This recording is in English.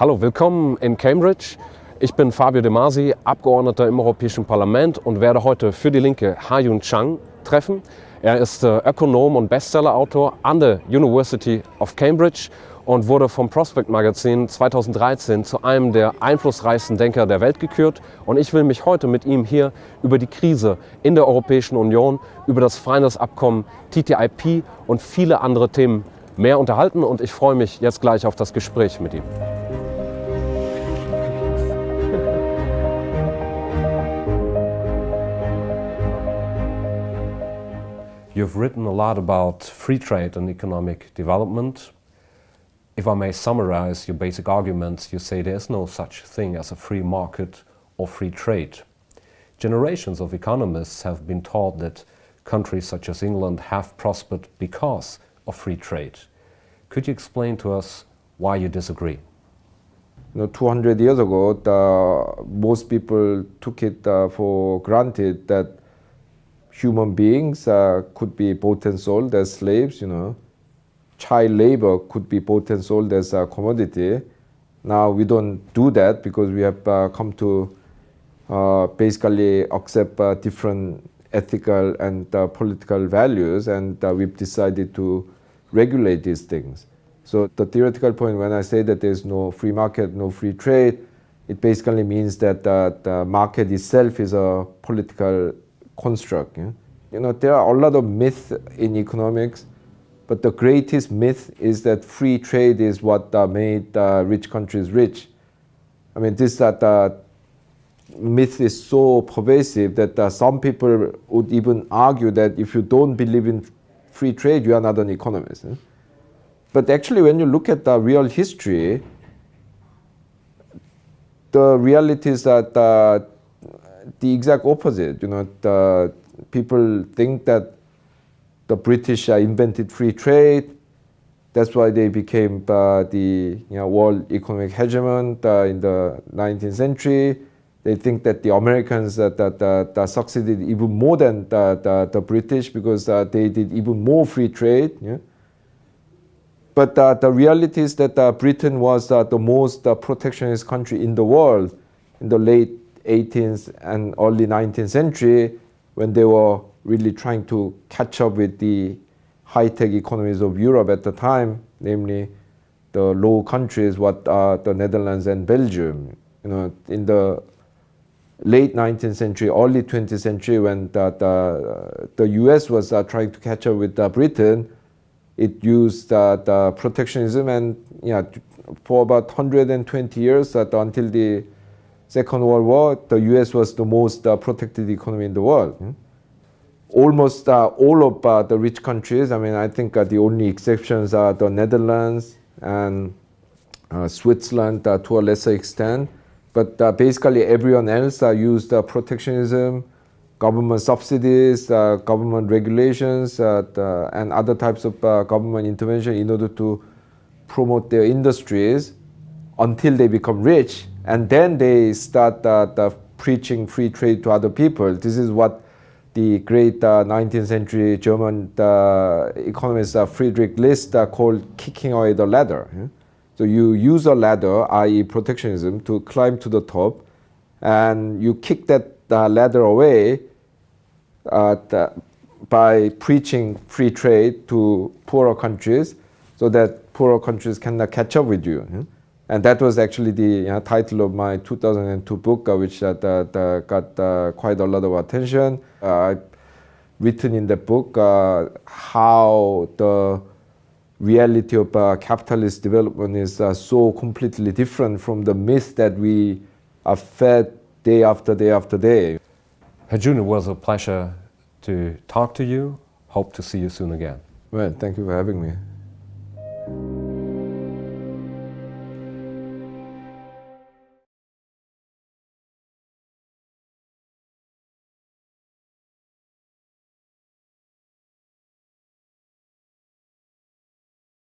Hallo, willkommen in Cambridge. Ich bin Fabio De Masi, Abgeordneter im Europäischen Parlament und werde heute für die Linke Ha-Joon Chang treffen. Er ist Ökonom und Bestseller-Autor an der University of Cambridge und wurde vom Prospect Magazin 2013 zu einem der einflussreichsten Denker der Welt gekürt. Und ich will mich heute mit ihm hier über die Krise in der Europäischen Union, über das Freihandelsabkommen TTIP und viele andere Themen mehr unterhalten. Und ich freue mich jetzt gleich auf das Gespräch mit ihm. You've written a lot about free trade and economic development. If I may summarize your basic arguments, you say there is no such thing as a free market or free trade. Generations of economists have been taught that countries such as England have prospered because of free trade. Could you explain to us why you disagree? 200 years ago, most people took it for granted that human beings could be bought and sold as slaves, Child labor could be bought and sold as a commodity. Now we don't do that because we have come to basically accept different ethical and political values, and we've decided to regulate these things. So the theoretical point when I say that there's no free market, no free trade, it basically means that the market itself is a political construct. There are a lot of myths in economics, but the greatest myth is that free trade is what made rich countries rich. I mean, this myth is so pervasive that some people would even argue that if you don't believe in free trade, you are not an economist. But actually, when you look at the real history, the reality is that the exact opposite. The people think that the British invented free trade. That's why they became the world economic hegemon in the 19th century. They think that the Americans that succeeded even more than the British because they did even more free trade. But the reality is that Britain was the most protectionist country in the world in the late 18th and early 19th century, when they were really trying to catch up with the high-tech economies of Europe at the time, namely the Low Countries, what are the Netherlands and Belgium. In the late 19th century, early 20th century, when the US was trying to catch up with Britain, it used the protectionism, and for about 120 years, until the Second World War, the US was the most protected economy in the world. Almost all of the rich countries, I think the only exceptions are the Netherlands and Switzerland to a lesser extent. But basically everyone else used protectionism, government subsidies, government regulations, and other types of government intervention in order to promote their industries until they become rich. And then they start preaching free trade to other people. This is what the great 19th century German economist Friedrich List called kicking away the ladder. So you use a ladder, i.e. protectionism, to climb to the top, and you kick that ladder away by preaching free trade to poorer countries so that poorer countries cannot catch up with you. And that was actually the title of my 2002 book, which got quite a lot of attention. I've written in the book how the reality of capitalist development is so completely different from the myth that we are fed day after day after day. Ha-Joon, it was a pleasure to talk to you. Hope to see you soon again. Well, thank you for having me.